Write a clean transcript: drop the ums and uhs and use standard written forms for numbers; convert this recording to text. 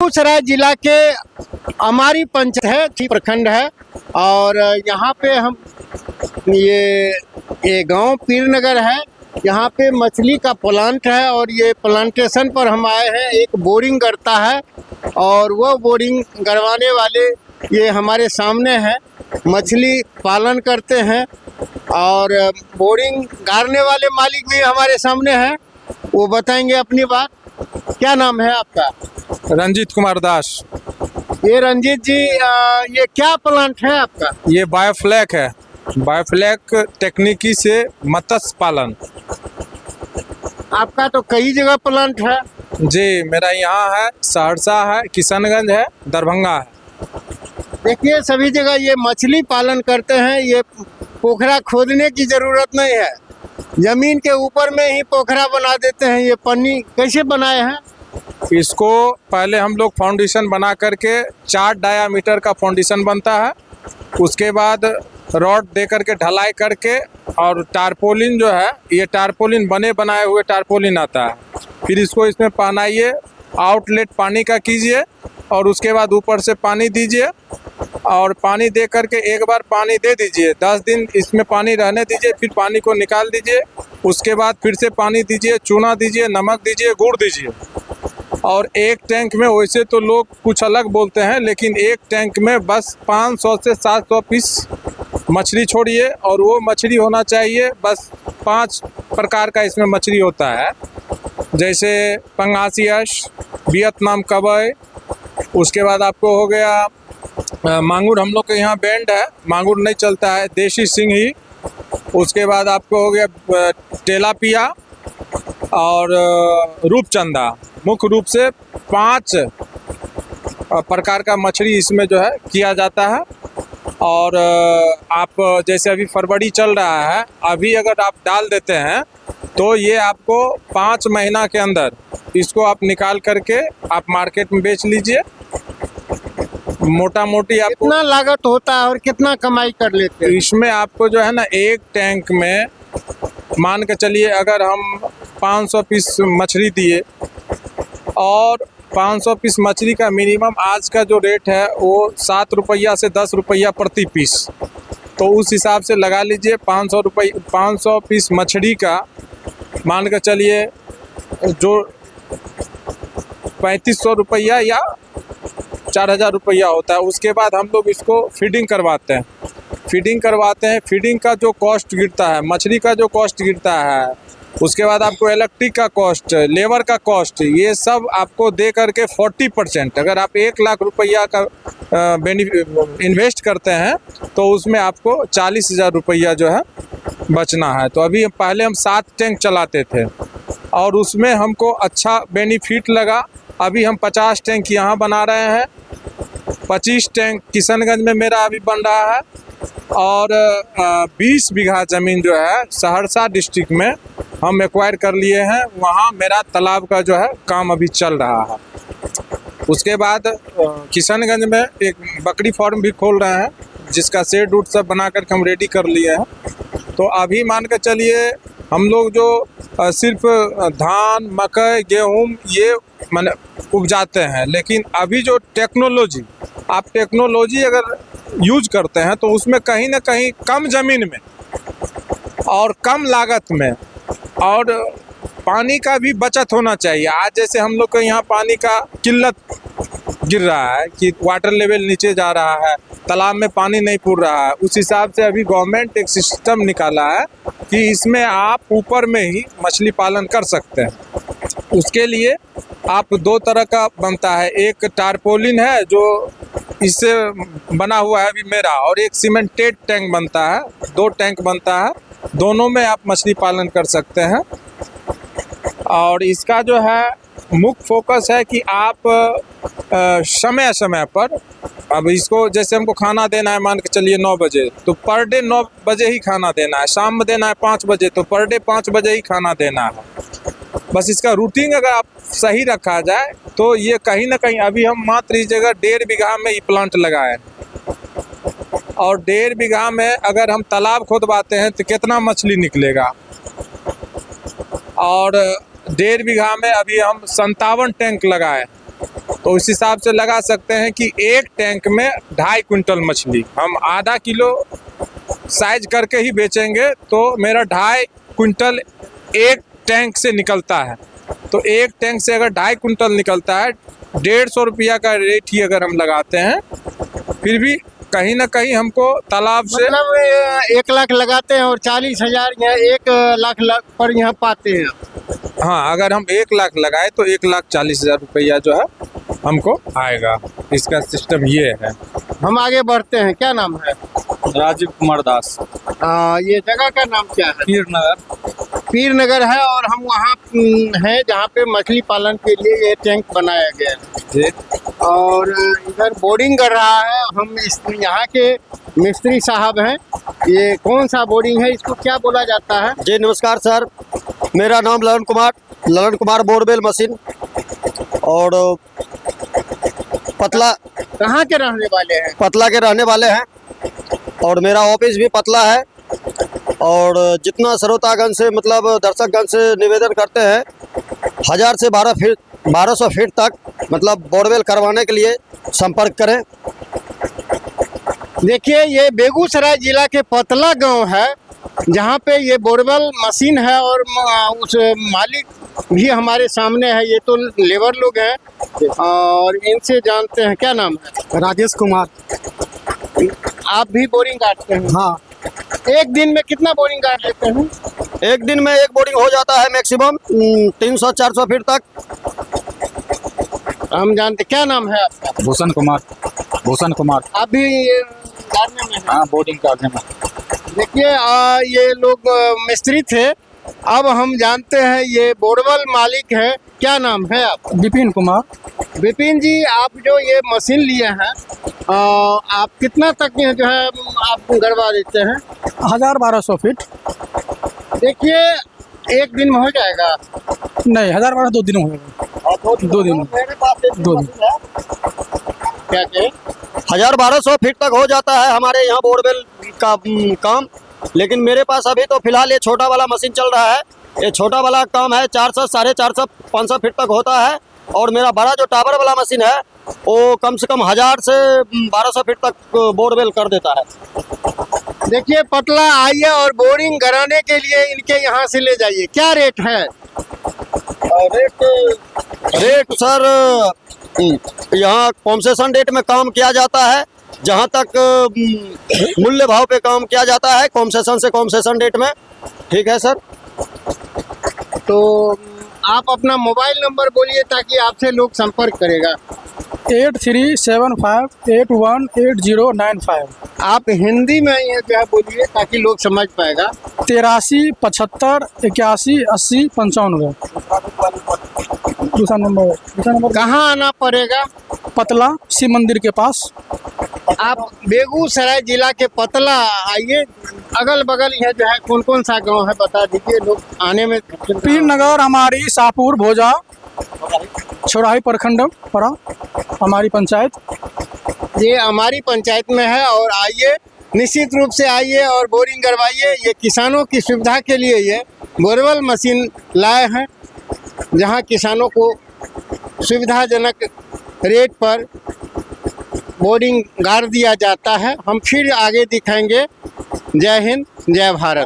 बेगूसराय जिला के अमारी पंचायत है, प्रखंड है और यहाँ पे हम ये गांव पीरनगर है। यहाँ पे मछली का प्लांट है और ये प्लांटेशन पर हम आए हैं। एक बोरिंग करता है और वो बोरिंग करवाने वाले ये हमारे सामने हैं, मछली पालन करते हैं और बोरिंग गाड़ने वाले मालिक भी हमारे सामने हैं, वो बताएंगे अपनी बात। क्या नाम है आपका? रंजीत कुमार दास। ये रंजीत जी, ये क्या प्लांट है आपका? ये बायोफ्लैक है, बायोफ्लैक तकनीकी से मत्स्य पालन। आपका तो कई जगह प्लांट है। जी, मेरा यहाँ है, सहरसा है, किशनगंज है, दरभंगा है। देखिए सभी जगह ये मछली पालन करते हैं। ये पोखरा खोदने की जरूरत नहीं है, जमीन के ऊपर में ही पोखरा बना देते हैं। ये पन्नी कैसे बनाए हैं? इसको पहले हम लोग फाउंडेशन बना करके 4 डायामीटर का फाउंडेशन बनता है, उसके बाद रॉड दे करके ढलाई करके और टारपोलिन जो है, ये टारपोलिन बने बनाए हुए टारपोलिन आता है। फिर इसको इसमें पहनाइए, आउटलेट पानी का कीजिए और उसके बाद ऊपर से पानी दीजिए और पानी दे करके एक बार पानी दे दीजिए, 10 दिन इसमें पानी रहने दीजिए, फिर पानी को निकाल दीजिए। उसके बाद फिर से पानी दीजिए, चूना दीजिए, नमक दीजिए, गुड़ दीजिए। और एक टैंक में, वैसे तो लोग कुछ अलग बोलते हैं, लेकिन एक टैंक में बस 500 से 700 पीस मछली छोड़िए और वो मछली होना चाहिए बस 5 प्रकार का इसमें मछली होता है, जैसे पंगासियस, वियतनाम कबई, उसके बाद आपको हो गया मांगुर। हम लोग के यहाँ बैंड है, मांगुर नहीं चलता है, देशी सिंघी। उसके बाद आपको हो गया टेलापिया और रूपचंदा। मुख्य रूप से 5 प्रकार का मछली इसमें जो है किया जाता है। और आप जैसे अभी फरवरी चल रहा है, अभी अगर आप डाल देते हैं तो ये आपको 5 महीना के अंदर इसको आप निकाल करके आप मार्केट में बेच लीजिए। मोटा मोटी आपको कितना लागत होता है और कितना कमाई कर लेते हैं? इसमें आपको जो है ना, एक टैंक में मान के चलिए अगर हम 500 पीस मछली दिए और 500 पीस मछली का मिनिमम आज का जो रेट है वो 7 रुपया से 10 रुपया प्रति पीस, तो उस हिसाब से लगा लीजिए 500 पीस मछली का मान के चलिए जो 3500 रुपया या 4000 रुपया होता है। उसके बाद हम लोग इसको फीडिंग करवाते हैं। फीडिंग का जो कॉस्ट गिरता है, मछली का जो कॉस्ट गिरता है, उसके बाद आपको इलेक्ट्रिक का कॉस्ट, लेबर का कॉस्ट, ये सब आपको दे करके 40%, अगर आप 1 लाख रुपया का इन्वेस्ट करते हैं तो उसमें आपको 40,000 रुपया जो है बचना है। तो अभी पहले हम 7 टैंक चलाते थे और उसमें हमको अच्छा बेनिफिट लगा। अभी हम 50 टैंक यहाँ बना रहे हैं, 25 टैंक किशनगंज में मेरा अभी बन रहा है और 20 बीघा ज़मीन जो है सहरसा डिस्ट्रिक्ट में हम एक्वायर कर लिए हैं। वहाँ मेरा तालाब का जो है काम अभी चल रहा है। उसके बाद किशनगंज में एक बकरी फार्म भी खोल रहे हैं, जिसका शेड उड सब बना कर हम रेडी कर लिए हैं। तो अभी मान कर चलिए हम लोग जो सिर्फ धान, मकई, गेहूँ ये माने उपजाते हैं, लेकिन अभी जो टेक्नोलॉजी, आप टेक्नोलॉजी अगर यूज करते हैं तो उसमें कहीं ना कहीं कम ज़मीन में और कम लागत में और पानी का भी बचत होना चाहिए। आज जैसे हम लोग को यहाँ पानी का किल्लत गिर रहा है कि वाटर लेवल नीचे जा रहा है, तालाब में पानी नहीं पूर रहा है, उस हिसाब से अभी गवर्नमेंट एक सिस्टम निकाला है कि इसमें आप ऊपर में ही मछली पालन कर सकते हैं। उसके लिए आप 2 तरह का बनता है, एक टारपोलिन है जो इससे बना हुआ है अभी मेरा, और एक सीमेंटेड टैंक बनता है, 2 टैंक बनता है, दोनों में आप मछली पालन कर सकते हैं। और इसका जो है मुख्य फोकस है कि आप समय समय पर, अब इसको जैसे हमको खाना देना है मान के चलिए 9 बजे, तो पर डे 9 बजे ही खाना देना है, शाम में देना है 5 बजे, तो पर डे 5 बजे ही खाना देना है। बस इसका रूटीन अगर आप सही रखा जाए तो ये कहीं ना कहीं, अभी हम मात्र इस जगह 1.5 बीघा में ये प्लांट लगाए और 1.5 बीघा में अगर हम तालाब खोदवाते हैं तो कितना मछली निकलेगा। और 1.5 बीघा में अभी हम 57 टैंक लगाए तो उस हिसाब से लगा सकते हैं कि एक टैंक में 2.5 क्विंटल मछली हम आधा किलो साइज करके ही बेचेंगे तो मेरा 2.5 क्विंटल एक टैंक से निकलता है। तो एक टैंक से अगर 2.5 क्विंटल निकलता है, 150 रुपया का रेट ही अगर हम लगाते हैं, फिर भी कहीं ना कहीं हमको तालाब से मतलब 1 लाख लगाते हैं और 40,000 यहाँ 1 लाख पर यहाँ पाते हैं। हाँ, अगर हम 1 लाख लगाए तो 1,40,000 रुपया जो है हमको आएगा। इसका सिस्टम ये है। हम आगे बढ़ते हैं, क्या नाम है? राजीव कुमार दास, ये जगह का नाम क्या है? पीर नगर। पीर नगर है और हम वहाँ हैं जहाँ पे मछली पालन के लिए ये टैंक बनाया गया है और इधर बोर्डिंग कर रहा है। हम यहाँ के मिस्त्री साहब हैं। ये कौन सा बोर्डिंग है, इसको क्या बोला जाता है? जी नमस्कार सर, मेरा नाम ललन कुमार बोरवेल मशीन और पतला कहाँ के रहने वाले हैं? पतला के रहने वाले हैं और मेरा ऑफिस भी पतला है। और जितना श्रोतागण से मतलब दर्शकगण से निवेदन करते हैं 1000 से 1200 फीट तक मतलब बोरवेल करवाने के लिए संपर्क करें। देखिए, ये बेगूसराय जिला के पतला गांव है जहाँ पे ये बोरवेल मशीन है और उस मालिक भी हमारे सामने है। ये तो लेबर लोग हैं और इनसे जानते हैं, क्या नाम है? राजेश कुमार। आप भी बोरिंग काटते हैं? हाँ, एक दिन में कितना बोरिंग काट लेते हैं? एक दिन में एक बोर्डिंग हो जाता है मैक्सिमम 300-400 फीट तक। हम जानते, क्या नाम है आपका? भूषण कुमार। आप भी काटने में हैं? हाँ, बोर्डिंग करने में। देखिए, ये लोग मिस्त्री थे। अब हम जानते हैं ये बोरवेल मालिक है। क्या नाम है आपका? विपिन कुमार। विपिन जी, आप जो ये मशीन लिए हैं, आप कितना तक जो है आप गड़वा देते हैं? 1000-1200 फीट। देखिए, एक दिन में हो जाएगा? नहीं, 1000-1200 2 दिन होगा। 2 दिन। क्या कहें? 1000-1200 फीट तक हो जाता है हमारे यहाँ बोरवेल का काम। लेकिन मेरे पास अभी तो फिलहाल ये छोटा वाला मशीन चल रहा है। ये छोटा वाला काम है 400, 450, 500 फीट तक होता है। और मेरा बड़ा जो टावर वाला मशीन है वो कम से कम 1000 से 1200 फीट तक बोरवेल कर देता है। देखिए, पतला आइए और बोरिंग कराने के लिए इनके यहाँ से ले जाइए। क्या रेट है? रेट सर यहाँ कॉन्सेशन रेट में काम किया जाता है। जहाँ तक मूल्य भाव पे काम किया जाता है कॉन्सेशन से कॉन्सेशन रेट में। ठीक है सर। तो आप अपना मोबाइल नंबर बोलिए ताकि आपसे लोग संपर्क करेगा। 8375818095। आप हिंदी में ये जो है बोलिए ताकि लोग समझ पाएगा। 83 75 81 80 95। दूसरा नंबर कहाँ आना पड़ेगा? पतला शिव मंदिर के पास। आप बेगूसराय जिला के पतला आइए। अगल बगल यह जो है कौन कौन सा गांव है बता दीजिए, लोग आने में। पीर नगर हमारी, शाहपुर, भोजा, छोराही प्रखंड पड़ा हमारी पंचायत। ये हमारी पंचायत में है और आइए, निश्चित रूप से आइए और बोरिंग करवाइए। ये किसानों की सुविधा के लिए ये बोरवेल मशीन लाए हैं जहां किसानों को सुविधाजनक रेट पर बोरिंग गाड़ दिया जाता है। हम फिर आगे दिखाएंगे। जय हिंद, जय भारत।